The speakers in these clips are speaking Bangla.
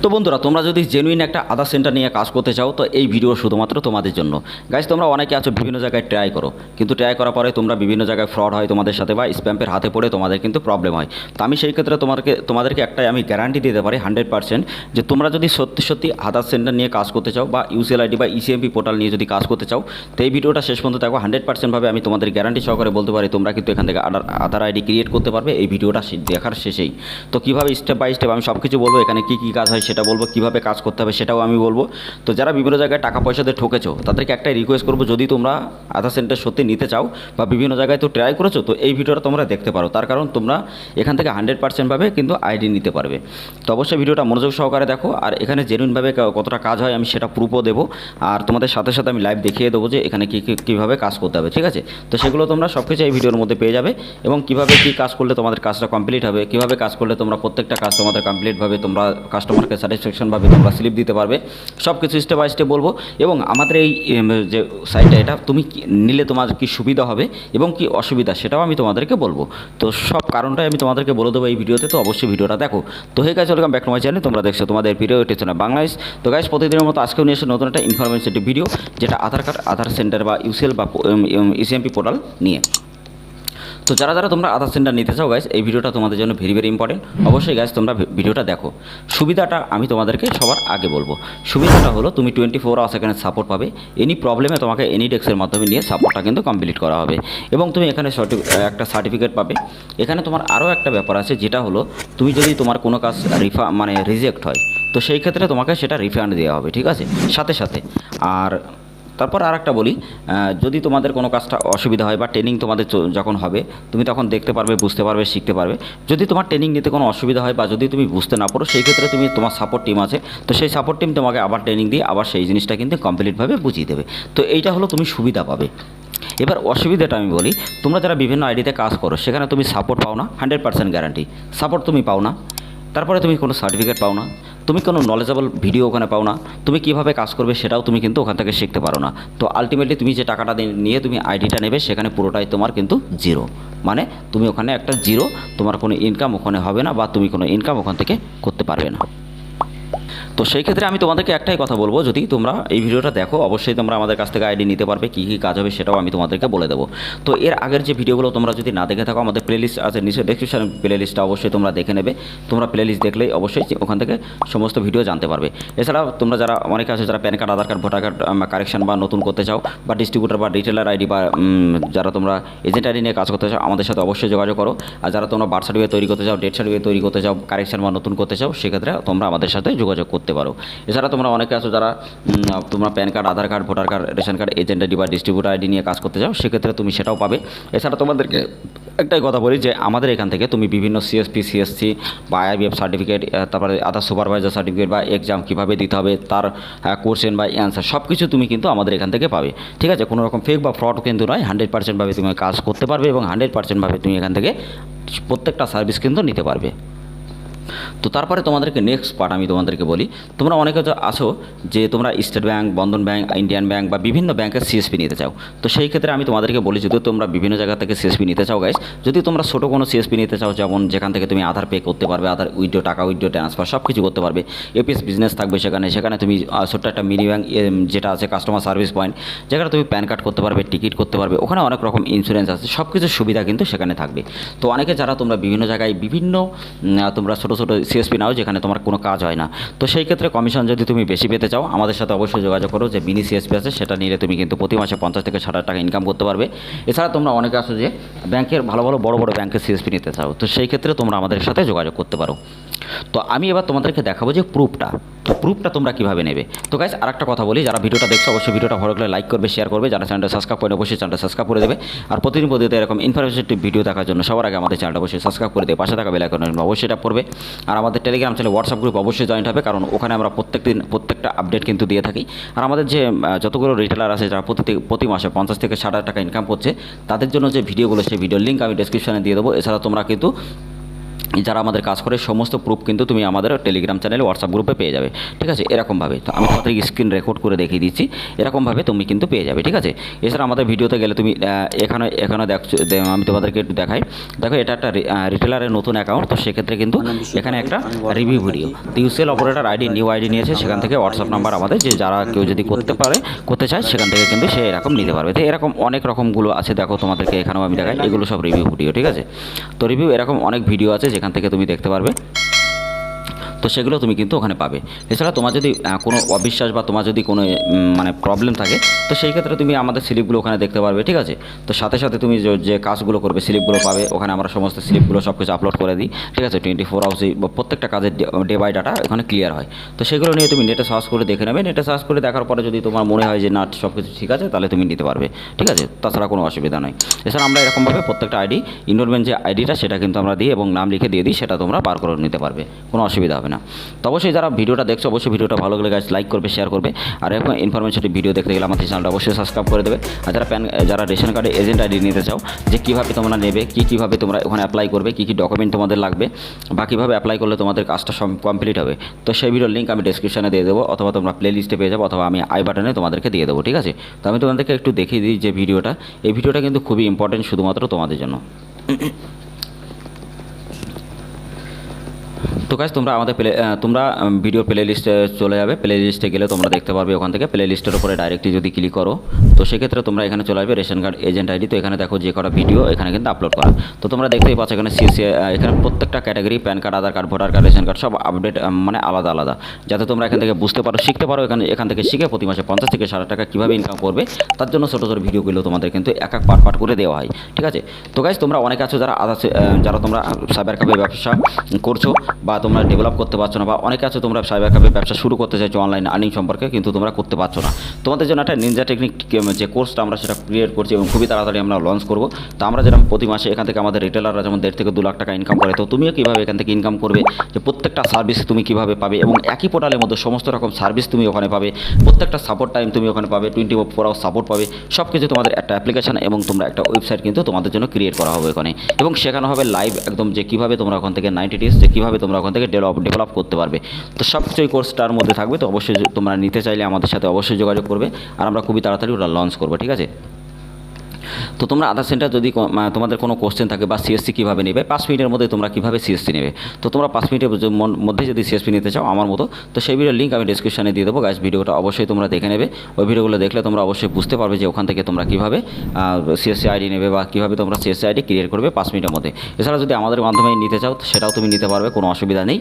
তো বন্ধুরা, তোমরা যদি জেনুইন একটা আধার সেন্টার নিয়ে কাজ করতে চাও তো এই ভিডিও শুধুমাত্র তোমাদের জন্য। গাইস, তোমরা অনেকে আছো বিভিন্ন জায়গায় ট্রাই করো, কিন্তু ট্রাই করার পরে তোমরা বিভিন্ন জায়গায় ফ্রড হয় তোমাদের সাথে বা স্প্যামের হাতে পড়ে তোমাদের কিন্তু প্রবলেম হয়। তো আমি সেই ক্ষেত্রে তোমাদেরকে একটাই আমি গ্যারান্টি দিতে পারি 100% যে তোমরা যদি সত্যি সত্যি আধার সেন্টার নিয়ে কাজ করতে চাও বা ইউসিএল আইডি বা ইসিএমপি পোর্টাল নিয়ে যদি কাজ করতে চাও তো এই ভিডিওটা শেষ পর্যন্ত দেখো। 100% ভাবে আমি তোমাদের গ্যারান্টি সহকারে বলতে পারি তোমরা কিন্তু এখান থেকে আধার আইডি ক্রিয়েট করতে পারবে এই ভিডিওটা দেখার শেষেই। তো কীভাবে স্টেপ বাই স্টেপ আমি সব কিছু বলবো, এখানে কী কী কাজ হয় সেটা বলবো, কীভাবে কাজ করতে হবে সেটাও আমি বলবো। তো যারা বিভিন্ন জায়গায় টাকা পয়সা দিয়ে ঠকেছো তাদেরকে একটাই রিকোয়েস্ট করবো, যদি তোমরা আধার সেন্টার সত্যি নিতে চাও বা বিভিন্ন জায়গায় তো ট্রাই করেছো তো এই ভিডিওটা তোমরা দেখতে পারো। তার কারণ তোমরা এখান থেকে 100% ভাবে কিন্তু আইডি নিতে পারবে। তো অবশ্যই ভিডিওটা মনোযোগ সহকারে দেখো, আর এখানে জেনুইনভাবে কতটা কাজ হয় আমি সেটা প্রুফও দেবো, আর তোমাদের সাথে সাথে আমি লাইভ দেখিয়ে দেবো যে এখানে কীভাবে কাজ করতে হবে। ঠিক আছে, তো সেগুলো তোমরা সব কিছু এই ভিডিওর মধ্যে পেয়ে যাবে, এবং কীভাবে কী কাজ করলে তোমাদের কাজটা কমপ্লিট হবে, কীভাবে কাজ করলে তোমরা প্রত্যেকটা কাজ তোমাদের কমপ্লিটভাবে তোমরা কাস্টমারকে স্যাটিসফ্যাকশনভাবে তোমরা স্লিপ দিতে পারবে, সব কিছু স্টেপ বাই স্টেপ বলবো। এবং আমাদের এই যে সাইটটা এটা তুমি নিলে তোমার কী সুবিধা হবে এবং কি অসুবিধা সেটাও আমি তোমাদেরকে বলবো। তো সব কারণটাই আমি তোমাদেরকে বলে দেবো এই ভিডিওতে, তো অবশ্যই ভিডিওটা দেখো। তো hey guys, welcome back to my channel. তোমরা দেখছো তোমাদের ভিডিও টেনশনে বাংলাদেশ। তো গাইস, প্রতিদিনের মতো আজকেও নিয়ে এসে নতুন একটা ইনফরমেশন ভিডিও, যেটা আধার কার্ড, আধার সেন্টার বা ইউসিএল বা ইসিএমপি পোর্টাল নিয়ে। তো যারা যারা তোমরা আধার সেন্টার নিতে চাও গাইস, এই ভিডিওটা তোমাদের জন্য ভেরি ভেরি ইম্পর্টেন্ট। অবশ্যই গাইস তোমরা ভিডিওটা দেখো। সুবিধাটা আমি তোমাদেরকে সবার আগে বলবো। সুবিধাটা হলো তুমি 24 আওয়ার্স এখানে সাপোর্ট পাবে। এনি প্রবলেমে তোমাকে এনি ডেস্কের মাধ্যমে নিয়ে সাপোর্টটা কিন্তু কমপ্লিট করা হবে, এবং তুমি এখানে একটা সার্টিফিকেট পাবে। এখানে তোমার আরও একটা ব্যাপার আছে, যেটা হলো তুমি যদি তোমার কোনো কাজ রিজেক্ট হয় তো সেই ক্ষেত্রে তোমাকে সেটা রিফান্ড দেওয়া হবে। ঠিক আছে, সাথে সাথে। আর তারপর আর একটা বলি, যদি তোমাদের কোনো কাজটা অসুবিধা হয় বা ট্রেনিং তোমাদের যখন হবে তুমি তখন দেখতে পারবে, বুঝতে পারবে, শিখতে পারবে। যদি তোমার ট্রেনিং নিতে কোনো অসুবিধা হয় বা যদি তুমি বুঝতে না পারো সেই ক্ষেত্রে তুমি তোমার সাপোর্ট টিম আছে, তো সেই সাপোর্ট টিম তোমাকে আবার ট্রেনিং দিয়ে আবার সেই জিনিসটা কিন্তু কমপ্লিটভাবে বুঝিয়ে দেবে। তো এইটা হলো তুমি সুবিধা পাবে। এবার অসুবিধাটা আমি বলি, তোমরা যারা বিভিন্ন আইডিতে কাজ করো সেখানে তুমি সাপোর্ট পাও না, 100% গ্যারান্টি সাপোর্ট তুমি পাও না। তারপরে তুমি কোনো সার্টিফিকেট পাও না, তুমি কোনো নলেজেবল ভিডিও ওখানে পাও না, তুমি কীভাবে কাজ করবে সেটাও তুমি কিন্তু ওখান থেকে শিখতে পারো না। তো আলটিমেটলি তুমি যে টাকাটা নিয়ে তুমি আইডিটা নেবে সেখানে পুরোটাই তোমার কিন্তু জিরো, মানে তুমি ওখানে একটা জিরো, তোমার কোনো ইনকাম ওখানে হবে না বা তুমি কোনো ইনকাম ওখান থেকে করতে পারবে না। তো সেই ক্ষেত্রে আমি তোমাদেরকে একটাই কথা বলবো, যদি তোমরা এই ভিডিওটা দেখো অবশ্যই তোমরা আমাদের কাছ থেকে আইডি নিতে পারবে। কী কী কাজ হবে সেটাও আমি তোমাদেরকে বলে দেবো। তো এর আগের যে ভিডিওগুলো তোমরা যদি না দেখে থাকো, আমাদের প্লেলিস্ট আছে নিচে ডেসক্রিপশন, প্লেলিস্টটা অবশ্যই তোমরা দেখে নেবে। তোমরা প্লেলিস্ট দেখলেই অবশ্যই ওখান থেকে সমস্ত ভিডিও জানতে পারবে। এছাড়াও তোমরা যারা অনেকে আছে যারা pan card, Aadhaar card, voter card correction বা নতুন করতে চাও, বা ডিস্ট্রিবিউটার বা রিটেলার আইডি বা যারা তোমরা এজেন্ট আইডি নিয়ে কাজ করতে চাও আমাদের সাথে অবশ্যই যোগাযোগ করো। আর যারা তোমরা বার্থ সার্টিফিকেট তৈরি করতে চাও, ডেথ সার্টিফিকেট তৈরি করতে চাও, কারেকশন বা নতুন করতে চাও, সেক্ষেত্রে তোমরা আমাদের সাথে যোগাযোগ করতে পারো। এছাড়া তোমরা অনেকে আছো যারা তোমরা PAN card, Aadhaar card, voter card, ration card, agent ID বা ডিস্ট্রিবিউটার আইডি নিয়ে কাজ করতে চাও, সেক্ষেত্রে তুমি সেটাও পাবে। এছাড়া তোমাদেরকে একটাই কথা বলি যে আমাদের এখান থেকে তুমি বিভিন্ন সিএসপি, সিএসসি বা আইবিএফ সার্টিফিকেট, তারপরে আধার সুপারভাইজার সার্টিফিকেট বা এক্সাম কীভাবে দিতে হবে তার কোশ্চেন বা অ্যান্সার সব কিছু তুমি কিন্তু আমাদের এখান থেকে পাবে। ঠিক আছে, কোনো রকম ফেক বা ফ্রড কিন্তু নয়, 100% ভাবে তুমি কাজ করতে পারবে এবং 100% ভাবে তুমি এখান থেকে প্রত্যেকটা সার্ভিস কিন্তু নিতে পারবে। তো তারপরে তোমাদেরকে নেক্সট পার্ট আমি তোমাদেরকে বলি, তোমরা অনেকে আসো যে তোমরা স্টেট ব্যাঙ্ক, বন্ধন ব্যাঙ্ক, ইন্ডিয়ান ব্যাঙ্ক বা বিভিন্ন ব্যাংকের সিএসপি নিতে চাও। তো সেই ক্ষেত্রে আমি তোমাদেরকে বলি, যদি তোমরা বিভিন্ন জায়গা থেকে সিএসপি নিতে চাও গাইস, যদি তোমরা ছোটো কোনো সিএসপি নিতে চাও, যেমন যেখান থেকে তুমি আধার পে করতে পারবে, আধার উইথড্র, টাকা উইথড্র, ট্রান্সফার সব কিছু করতে পারবে, এপিএস বিজনেস থাকবে সেখানে তুমি ছোট্ট একটা মিনি ব্যাঙ্ক যেটা আছে কাস্টমার সার্ভিস পয়েন্ট, যেখানে তুমি প্যান কার্ড করতে পারবে, টিকিট করতে পারবে, ওখানে অনেক রকম ইন্স্যুরেন্স আছে, সব কিছু সুবিধা কিন্তু সেখানে থাকবে। তো অনেকে যারা তোমরা বিভিন্ন জায়গায় বিভিন্ন তোমরা ছোটো ছোটো সিএসপি নাও যেখানে তোমার কোনো কাজ হয় না, তো সেই ক্ষেত্রে কমিশন যদি তুমি বেশি পেতে চাও আমাদের সাথে অবশ্যই যোগাযোগ করো। যে মিনি সিএসপি আছে সেটা নিলে তুমি কিন্তু প্রতি মাসে 50 থেকে 60 টাকা ইনকাম করতে পারবে। এছাড়া তোমরা অনেকে আসো যে ব্যাংকের ভালো ভালো বড় বড় ব্যাংকের সিএসপি নিতে চাও, তো সেই ক্ষেত্রে তোমরা আমাদের সাথে যোগাযোগ করতে পারো। তো আমি এবার তোমাদেরকে দেখাবো যে প্রুফটা তোমরা কীভাবে নেবে। তো গাইস, আরেকটা কথা বলি, যারা ভিডিওটা দেখছো অবশ্যই ভিডিওটা ভালো লাগলে লাইক করবে, শেয়ার করবে, যারা চ্যানেলটা সাবস্ক্রাইব করে অবশ্যই চ্যানেলটা সাবস্ক্রাইব করে দেবে। আর প্রতিদিন এরকম ইনফরমেটিভ ভিডিও দেখার জন্য সবার আগে আমাদের চ্যানেলটা অবশ্যই সাবস্ক্রাইব করে দেবে, পাশে থাকা বেল আইকন অবশ্যই ট্যাপ করবে। আর আমাদের টেলিগ্রাম চ্যানেল, হোয়াটসঅ্যাপ গ্রুপ অবশ্যই জয়েন্ট হবে, কারণ ওখানে আমরা প্রত্যেকটা আপডেট কিন্তু দিয়ে থাকি। আর আমাদের যে যতগুলো রিটেলার আছে যারা প্রতি মাসে 50 থেকে 60 টাকা ইনকাম করছে, তাদের জন্য যে ভিডিওগুলো সেই ভিডিওর লিঙ্ক আমি ডেসক্রিপশনে দিয়ে দেবো। এছাড়া তোমরা কিন্তু যারা আমাদের কাজ করে সমস্ত প্রুফ কিন্তু তুমি আমাদের টেলিগ্রাম চ্যানেলে হোয়াটসঅ্যাপ গ্রুপে পেয়ে যাবে, ঠিক আছে। এরকমভাবে তো আমি তোমাদের স্ক্রিন রেকর্ড করে দেখিয়ে দিচ্ছি, এরকমভাবে তুমি কিন্তু পেয়ে যাবে, ঠিক আছে। এছাড়া আমাদের ভিডিওতে গেলে তুমি এখানে এখানে দেখছো, আমি তোমাদেরকে একটু দেখাই। দেখো এটা একটা রিটেলারের নতুন অ্যাকাউন্ট, তো সেক্ষেত্রে কিন্তু এখানে একটা রিভিউ ভিডিও ইউসেল অপারেটর আইডি নিউ আইডি নিয়েছে, সেখান থেকে হোয়াটসঅ্যাপ নাম্বার আমাদের, যে যারা কেউ যদি করতে চায় সেখান থেকে কিন্তু সে এরকম নিতে পারবে। তো এরকম অনেক রকমগুলো আছে, দেখো তোমাদেরকে এখানেও আমি দেখাই, এগুলো সব রিভিউ ভিডিও, ঠিক আছে। তো রিভিউ এরকম অনেক ভিডিও আছে যেখান থেকে তুমি দেখতে পারবে, তো সেগুলো তুমি কিন্তু ওখানে পাবে। এছাড়া তোমার যদি কোনো অবিশ্বাস বা তোমার যদি কোনো মানে প্রবলেম থাকে, তো সেই ক্ষেত্রে তুমি আমাদের স্লিপগুলো ওখানে দেখতে পারবে, ঠিক আছে। তো সাথে সাথে তুমি যে কাজগুলো করবে স্লিপগুলো পাবে ওখানে, আমরা সমস্ত স্লিপগুলো সব কিছু আপলোড করে দিই, ঠিক আছে। 24 আওয়ার্সে প্রত্যেকটা কাজের ডে বাই ডাটা ওখানে ক্লিয়ার হয়। তো সেগুলো নিয়ে তুমি নেটে সার্চ করে দেখে নেবে, নেটে সার্চ করে দেখার পরে যদি তোমার মনে হয় যে না সব কিছু ঠিক আছে, তাহলে তুমি নিতে পারবে, ঠিক আছে। তাছাড়া কোনো অসুবিধা নয়। এছাড়া আমরা এরকমভাবে প্রত্যেকটা আইডি ইনরোলমেন্ট যে আইডিটা সেটা কিন্তু আমরা দিই এবং নাম লিখে দিয়ে দিই, সেটা তোমরা বার করে নিতে পারবে, কোনো অসুবিধা হবে না। তো অবশ্যই যারা ভিডিওটা দেখছো অবশ্যই ভিডিওটা ভালো লাগলে গাইস লাইক করবে, শেয়ার করবে, আর এরকম ইনফরমেশন ভিডিও দেখতে গেলে আমাদের চ্যানেলটা অবশ্যই সাবস্ক্রাইব করে দেবে। আর যারা রেশন কার্ডে এজেন্ট আইডি নিতে চাও, যে কীভাবে তোমরা নেবে, কীভাবে তোমরা ওখানে অ্যাপ্লাই করবে, কী ডকুমেন্ট তোমাদের লাগবে, বা কীভাবে অ্যাপ্লাই করলে তোমাদের কাজটা কমপ্লিট হবে, তো সেই ভিডিওর লিঙ্ক আমি ডিসক্রিপশনে দিয়ে দেবো, অথবা তোমরা প্লে লিস্টে পেয়ে যাবো, অথবা আমি আই বাটনে তোমাদেরকে দিয়ে দেবো, ঠিক আছে। তো আমি তোমাদেরকে একটু দেখিয়ে দিই যে এই ভিডিওটা কিন্তু খুবই ইম্পর্টেন্ট শুধুমাত্র তোমাদের জন্য। তো গাইস তোমরা তোমরা ভিডিও প্লে লিস্টে চলে যাবে, প্লে লিস্টে গেলে তোমরা দেখতে পারবে ওখান থেকে প্লে লিস্টের উপরে ডাইরেক্টলি যদি ক্লিক করো, তো সেক্ষেত্রে তোমরা এখানে চলে আসবে রেশন কার্ড এজেন্ট আইডি। তো এখানে দেখো যে কটা ভিডিও এখানে কিন্তু আপলোড করা, তো তোমরা দেখতেই পাচ্ছ এখানে সিএসসি, এখানে প্রত্যেকটা category PAN card, Aadhaar card, voter card, ration card সব আপডেট মানে আলাদা আলাদা, যাতে তোমরা এখান থেকে বুঝতে পারো, শিখতে পারো। এখান থেকে শিখে প্রতি মাসে 50 থেকে 60 টাকা কীভাবে ইনকাম করবে, তার জন্য ছোটো ছোটো ভিডিওগুলো তোমাদের কিন্তু এক পার্ট করে দেওয়া হয়, ঠিক আছে। তো গাইস তোমরা অনেক আছো যারা তোমরা সাইবার ক্যাফে ব্যবসা করছো, বা তোমরা ডেভেলপ করতে পারছো না, বা অনেকে আছে তোমরা সাইবার ক্যাফে ব্যবসা শুরু করতে চাইছো অনলাইন আর্নিং সম্পর্কে, কিন্তু তোমরা করতে পারছো না। তোমাদের জন্য একটা নিনজা টেকনিক যে কোর্সটা আমরা সেটা ক্রিয়েট করছি এবং খুবই তাড়াতাড়ি আমরা লঞ্চ করবো। তো আমরা যেরকম প্রতি মাসে এখান থেকে আমাদের রিটেলাররা যেমন 1.5 থেকে 2 লাখ টাকা ইনকাম করে, তো তুমিও কীভাবে এখান থেকে ইনকাম করবে, যে প্রত্যেকটা সার্ভিস তুমি কীভাবে পাবে, এবং একই পোর্টালের মধ্যে সমস্ত রকম সার্ভিস তুমি ওখানে পাবে, প্রত্যেকটা সাপোর্ট টাইম তুমি ওখানে পাবে, 24 আওয়ার সাপোর্ট পাবে, সব কিছু তোমাদের একটা অ্যাপ্লিকেশন এবং তোমরা একটা ওয়েবসাইট কিন্তু তোমাদের জন্য ক্রিয়েট করা হবে ওখানে, এবং শেখানো হবে লাইভ একদম যে কীভাবে তোমরা ওখান থেকে 90 ডেজ যে কীভাবে তোমরা ওখান থেকে ডেভেলপ করতে পারবে। তো সব কিছু এই কোর্সটার মধ্যে থাকবে। তো অবশ্যই তোমরা নিতে চাইলে আমাদের সাথে অবশ্যই যোগাযোগ করবে, আর আমরা খুবই তাড়াতাড়ি ওটা লঞ্চ করবো, ঠিক আছে। তো তোমরা আধার সেন্টার যদি তোমাদের কোনো কোশ্চেন থাকে, বা সিএসসি কীভাবে নেবে, 5 মিনিটের মধ্যে তোমরা কীভাবে সিএসসি নেবে, তো তোমরা 5 মিনিটের মধ্যে যদি সিএসপি নিতে চাও আমার মতো, তো সেই ভিডিওর লিঙ্ক আমি ডিসক্রিপশনে দিয়ে দেবো গাইস। ভিডিওটা অবশ্যই তোমরা দেখে নেবে, ওই ভিডিওগুলো দেখলে তোমরা অবশ্যই বুঝতে পারবে যে ওখান থেকে তোমরা কীভাবে সিএসসি আইডি নেবে, বা কীভাবে তোমরা সিএসসি আইডি ক্রিয়েট করবে 5 মিনিটের মধ্যে। এছাড়া যদি আমাদের মাধ্যমে নিতে চাও সেটাও তুমি নিতে পারবে, কোনো অসুবিধা নেই।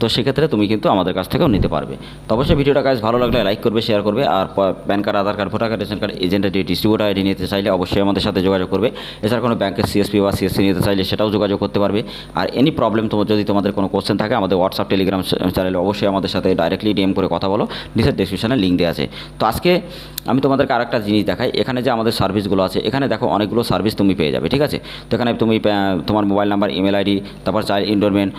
তো সেক্ষেত্রে তুমি কিন্তু আমাদের কাছ থেকেও নিতে পারবে। তো অবশ্যই ভিডিওটা গাইস ভালো লাগলে লাইক করবে, শেয়ার করবে, আর PAN card, Aadhaar card, voter card, ration card, agent ID, distributor ID নিতে চাইলে অবশ্যই আমাদের সাথে যোগাযোগ করবে। এছাড়া কোনো ব্যাংকের সিএসপি বা সিএসসি নিতে চাইলে সেটাও যোগাযোগ করতে পারবে। আর এনি প্রবলেম যদি তোমাদের কোনো কোশ্চেন থাকে, আমাদের হোয়াটসঅ্যাপ টেলিগ্রাম চ্যানেলে অবশ্যই আমাদের সাথে ডাইরেক্টলি ডিএম করে কথা বলো, নিচের ডেসক্রিপশনে লিঙ্ক দেওয়া আছে। তো আজকে আমি তোমাদেরকে আরেকটা জিনিস দেখাই, এখানে যে আমাদের সার্ভিসগুলো আছে, এখানে দেখো অনেকগুলো সার্ভিস তুমি পেয়ে যাবে, ঠিক আছে। তো এখানে তুমি তোমার মোবাইল নাম্বার, ইমেল আইডি, তারপর child enrolment,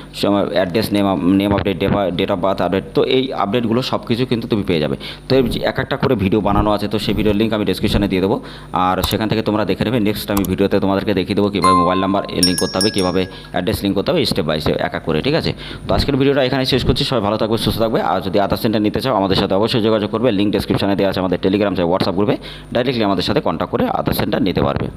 address, name update, date of birth update, তো এই আপডেটগুলো সব কিছু কিন্তু তুমি পেয়ে যাবে। তো এক একটা করে ভিডিও বানানো আছে, তো সেই ভিডিওর লিঙ্ক আমি ডেসক্রিপশনে দিয়ে দেবো, আর সেখান থেকে তোমরা দেখে নেবে। নেক্সট আমি ভিডিওতে তোমাদেরকে দেখিয়ে দেবো কীভাবে মোবাইল নাম্বার লিঙ্ক করতে হবে, কীভাবে অ্যাড্রেস লিঙ্ক করতে হবে, স্টেপ বাই স্টেপ এক এক করে, ঠিক আছে। তো আজকের ভিডিওটা এখানে শেষ করছি। সবাই ভালো থাকবে, সুস্থ থাকবে, আর যদি আধার সেন্টার নিতে চাও আমাদের সাথে অবশ্যই যোগাযোগ করবে। লিঙ্ক ডেসক্রিপশনে দেওয়া আছে আমাদের টেলিগ্রাম, হোয়াটসঅ্যাপ গ্রুপে, ডাইরেক্টলি আমাদের সাথে কন্ট্যাক্ট করে আধার সেন্টার নিতে পারবে।